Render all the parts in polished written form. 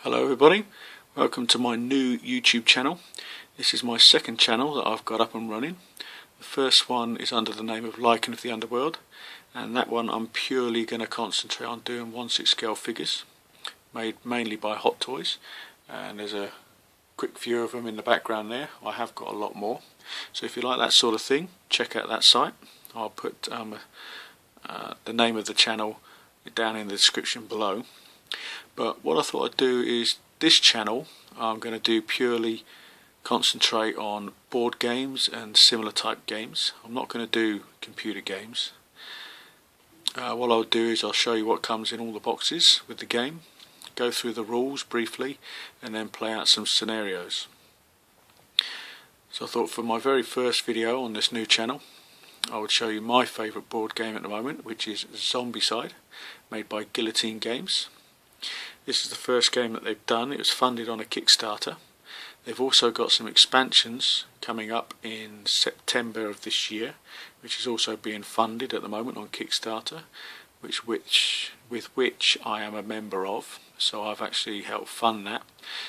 Hello everybody, welcome to my new YouTube channel. This is my second channel that I've got up and running. The first one is under the name of Lycan of the Underworld, and that one I'm purely going to concentrate on doing 1/6 scale figures made mainly by Hot Toys, and there's a quick view of them in the background there. I have got a lot more, so if you like that sort of thing, check out that site. I'll put the name of the channel down in the description below. But what I thought I'd do is, this channel I'm going to do purely concentrate on board games and similar type games. I'm not going to do computer games. What I'll do is I'll show you what comes in all the boxes with the game, go through the rules briefly, and then play out some scenarios. So I thought for my very first video on this new channel, I would show you my favourite board game at the moment, which is Zombicide, made by Guillotine Games. This is the first game that they've done. It was funded on a Kickstarter. They've also got some expansions coming up in September of this year, which is also being funded at the moment on Kickstarter, with which I am a member of. So I've actually helped fund that.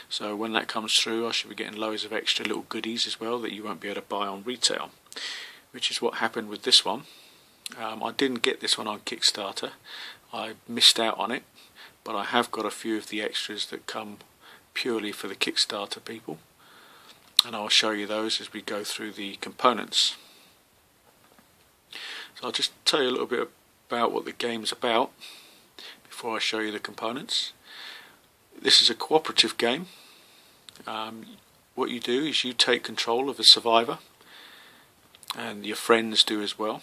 So when that comes through, I should be getting loads of extra little goodies as well that you won't be able to buy on retail, which is what happened with this one. I didn't get this one on Kickstarter. I missed out on it. But I have got a few of the extras that come purely for the Kickstarter people, and I'll show you those as we go through the components. So I'll just tell you a little bit about what the game's about before I show you the components. This is a cooperative game. What you do is you take control of a survivor, and your friends do as well,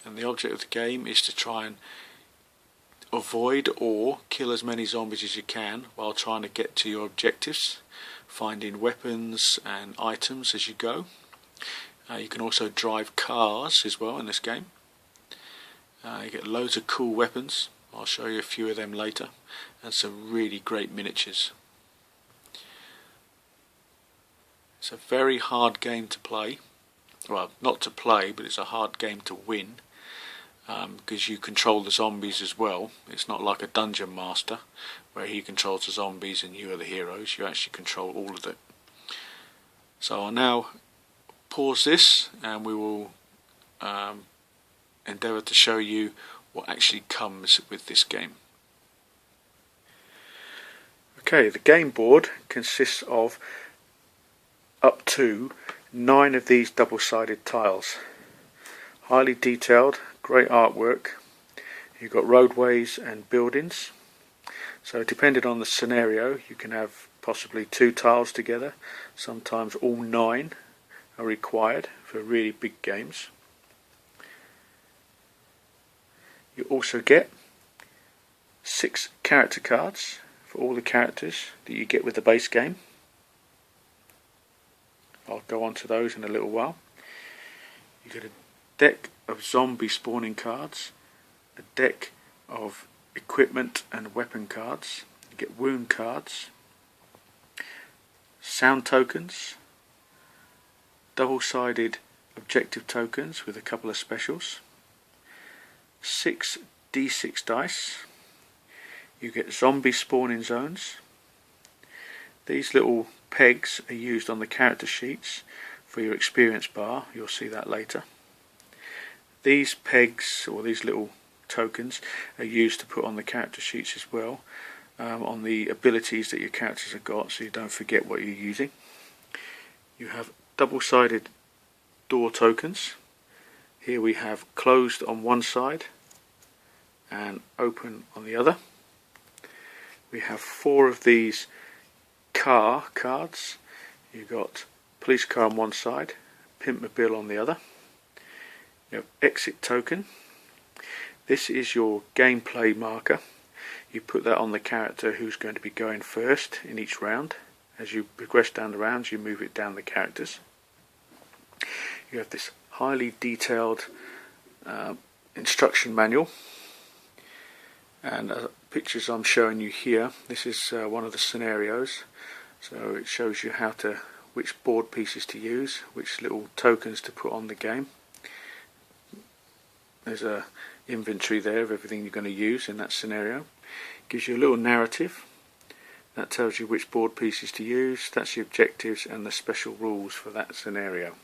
and the object of the game is to try and avoid or kill as many zombies as you can while trying to get to your objectives, finding weapons and items as you go. You can also drive cars as well in this game. You get loads of cool weapons. I'll show you a few of them later, and some really great miniatures. It's a very hard game to play. Well, not to play, but it's a hard game to win. Because you control the zombies as well. It's not like a dungeon master where he controls the zombies and you are the heroes. You actually control all of it. So I'll now pause this, and we will endeavour to show you what actually comes with this game. Okay, the game board consists of up to 9 of these double-sided tiles. Highly detailed, great artwork. You've got roadways and buildings. So depending on the scenario, you can have possibly 2 tiles together. Sometimes all 9 are required for really big games. You also get 6 character cards for all the characters that you get with the base game. I'll go on to those in a little while. You get a deck of zombie spawning cards, a deck of equipment and weapon cards, you get wound cards, sound tokens, double-sided objective tokens with a couple of specials, 6 D6 dice, you get zombie spawning zones. These little pegs are used on the character sheets for your experience bar, you'll see that later. These pegs, or these little tokens, are used to put on the character sheets as well, on the abilities that your characters have got, so you don't forget what you're using. You have double-sided door tokens. Here we have closed on one side and open on the other. We have 4 of these car cards. You've got police car on one side, Pimpmobile on the other. You have exit token. This is your gameplay marker. You put that on the character who's going to be going first in each round. As you progress down the rounds, you move it down the characters. You have this highly detailed instruction manual, and pictures I'm showing you here. This is one of the scenarios, so it shows you which board pieces to use, which little tokens to put on the game. There's a inventory there of everything you're going to use in that scenario. Gives you a little narrative, That tells you which board pieces to use. That's the objectives and the special rules for that scenario.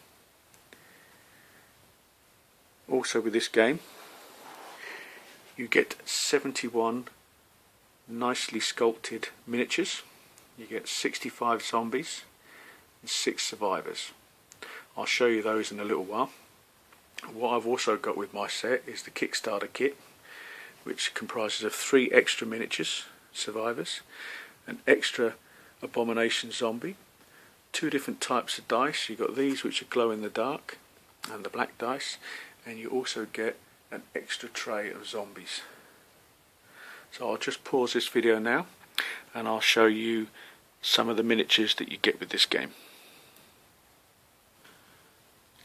Also with this game, you get 71 nicely sculpted miniatures. You get 65 zombies and 6 survivors. I'll show you those in a little while. What I've also got with my set is the Kickstarter kit, which comprises of 3 extra miniatures, survivors, an extra abomination zombie, 2 different types of dice. You've got these which are glow in the dark and the black dice, and you also get an extra tray of zombies. So I'll just pause this video now and I'll show you some of the miniatures that you get with this game.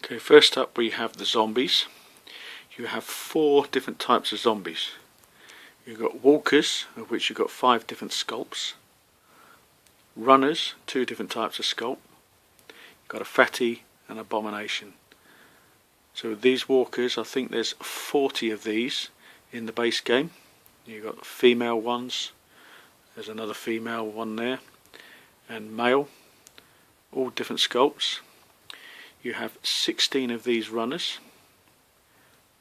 Okay, first up we have the zombies. You have 4 different types of zombies. You've got walkers, of which you've got 5 different sculpts. Runners, 2 different types of sculpt. You've got a fatty and abomination. So with these walkers, I think there's 40 of these in the base game. You've got female ones, there's another female one there, and male, all different sculpts. You have 16 of these runners,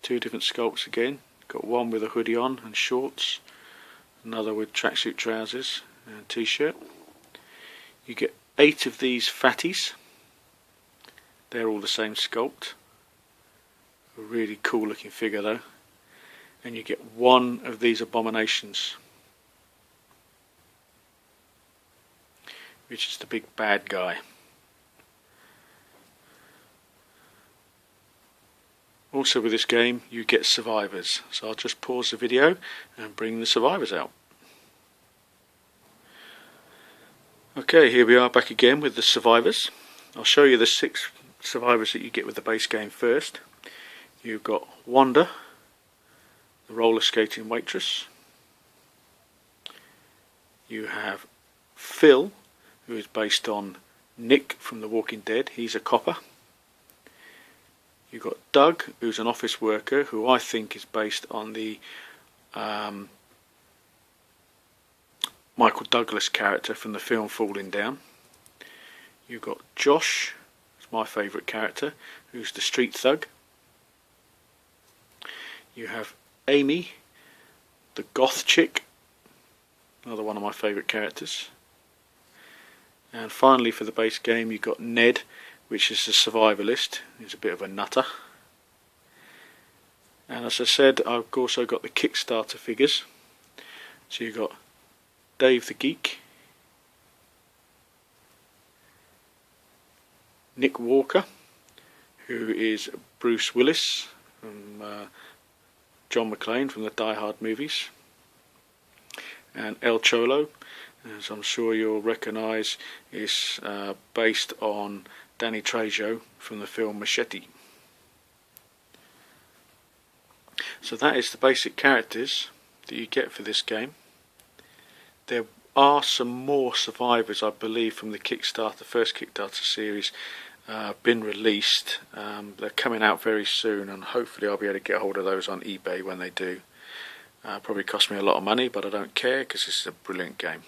2 different sculpts again. Got one with a hoodie on and shorts, another with tracksuit trousers and t-shirt. You get 8 of these fatties, they're all the same sculpt. A really cool looking figure though. And you get 1 of these abominations, which is the big bad guy. Also with this game you get survivors, so I'll just pause the video and bring the survivors out. Okay, here we are back again with the survivors. I'll show you the 6 survivors that you get with the base game first. You've got Wanda, the roller skating waitress. You have Phil, who is based on Nick from The Walking Dead. He's a copper. You've got Doug, who's an office worker, who I think is based on the Michael Douglas character from the film Falling Down. You've got Josh, who's my favourite character, who's the street thug. You have Amy, the goth chick, another one of my favourite characters. And finally for the base game you've got Ned, which is the survivalist. He's a bit of a nutter. And as I said, I've also got the Kickstarter figures. So you've got Dave the Geek, Nick Walker, who is Bruce Willis from John McClane from the Die Hard movies, and El Cholo, as I'm sure you'll recognise, is based on Danny Trejo from the film Machete. So that is the basic characters that you get for this game. There are some more survivors, I believe, from the Kickstarter, first Kickstarter series been released. They're coming out very soon, and hopefully I'll be able to get hold of those on eBay when they do. Probably cost me a lot of money, but I don't care because this is a brilliant game.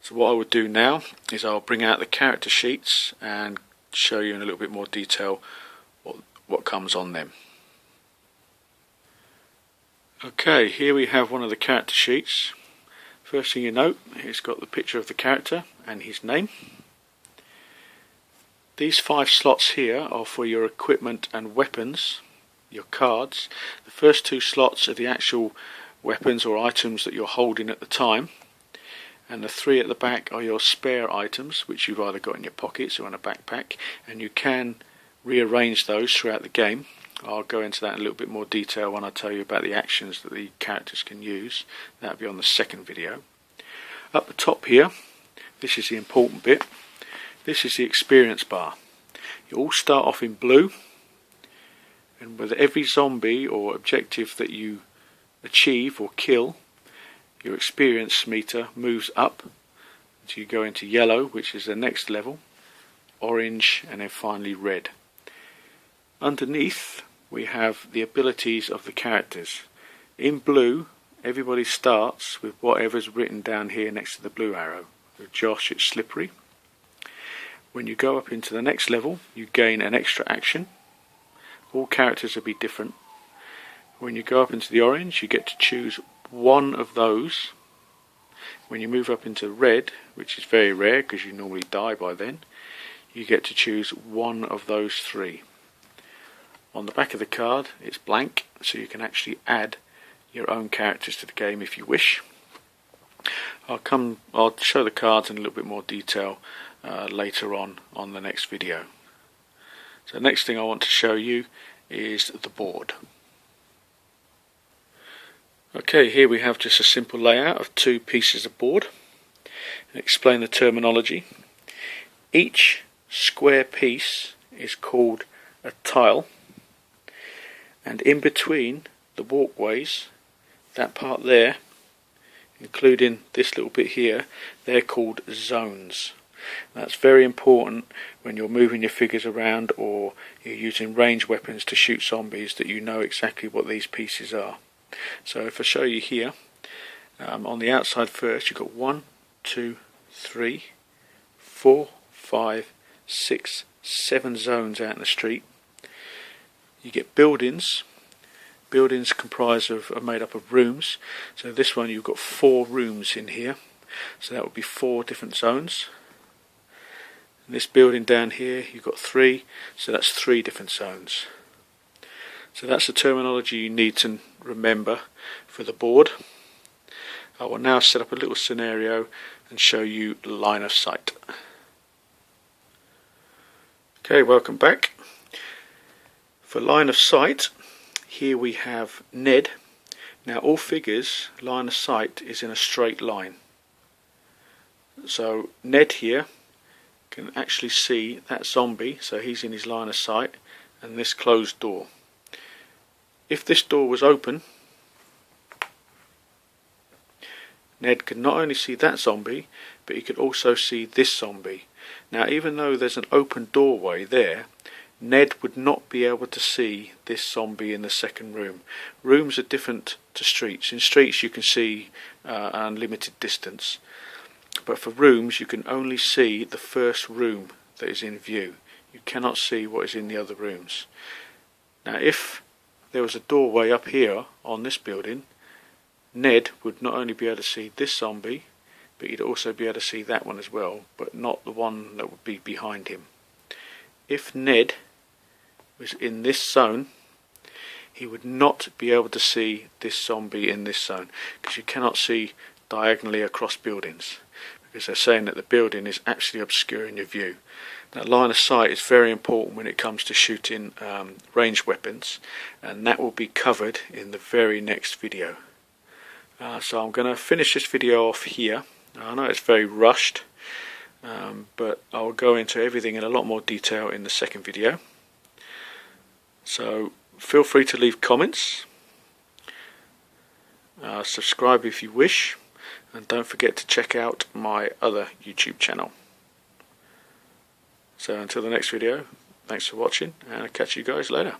So what I would do now is I'll bring out the character sheets and show you in a little bit more detail what comes on them. Okay, here we have one of the character sheets. First thing you note, it's got the picture of the character and his name. These 5 slots here are for your equipment and weapons, your cards. The first 2 slots are the actual weapons or items that you're holding at the time, and the 3 at the back are your spare items, which you've either got in your pockets or in a backpack, and you can rearrange those throughout the game. I'll go into that in a little bit more detail when I tell you about the actions that the characters can use. That'll be on the second video. Up the top here, this is the important bit. This is the experience bar. You all start off in blue, and with every zombie or objective that you achieve or kill, your experience meter moves up until you go into yellow, which is the next level, orange, and then finally red. Underneath we have the abilities of the characters. In blue everybody starts with whatever's written down here next to the blue arrow. With Josh it's slippery. When you go up into the next level you gain an extra action. All characters will be different. When you go up into the orange you get to choose one of those. When you move up into red, which is very rare because you normally die by then, you get to choose one of those three. On the back of the card it's blank, so you can actually add your own characters to the game if you wish. I'll show the cards in a little bit more detail later on the next video. So the next thing I want to show you is the board. Okay, here we have just a simple layout of two pieces of board. And explain the terminology. Each square piece is called a tile, and in between the walkways, that part there, including this little bit here, they're called zones. That's very important when you're moving your figures around or you're using ranged weapons to shoot zombies, that you know exactly what these pieces are. So if I show you here, on the outside first you've got 1, 2, 3, 4, 5, 6, 7 zones out in the street. You get buildings. Buildings are made up of rooms. So this one you've got 4 rooms in here. So that would be 4 different zones. And this building down here you've got 3. So that's 3 different zones. So that's the terminology you need to remember for the board. I will now set up a little scenario and show you line of sight. Okay, welcome back. For line of sight, here we have Ned. Now all figures, line of sight is in a straight line. So Ned here can actually see that zombie, so he's in his line of sight, and this closed door. If this door was open, Ned could not only see that zombie, but he could also see this zombie. Now even though there's an open doorway there, Ned would not be able to see this zombie in the second room. Rooms are different to streets. In streets you can see an unlimited distance, but for rooms you can only see the first room that is in view. You cannot see what is in the other rooms. Now if there was a doorway up here on this building, Ned would not only be able to see this zombie, but he'd also be able to see that one as well, but not the one that would be behind him. If Ned was in this zone, he would not be able to see this zombie in this zone, because you cannot see diagonally across buildings, because they're saying that the building is actually obscuring your view. That line of sight is very important when it comes to shooting ranged weapons, and that will be covered in the very next video. So I'm going to finish this video off here. I know it's very rushed, but I'll go into everything in a lot more detail in the second video. So feel free to leave comments, subscribe if you wish, and don't forget to check out my other YouTube channel. So until the next video, thanks for watching, and I'll catch you guys later.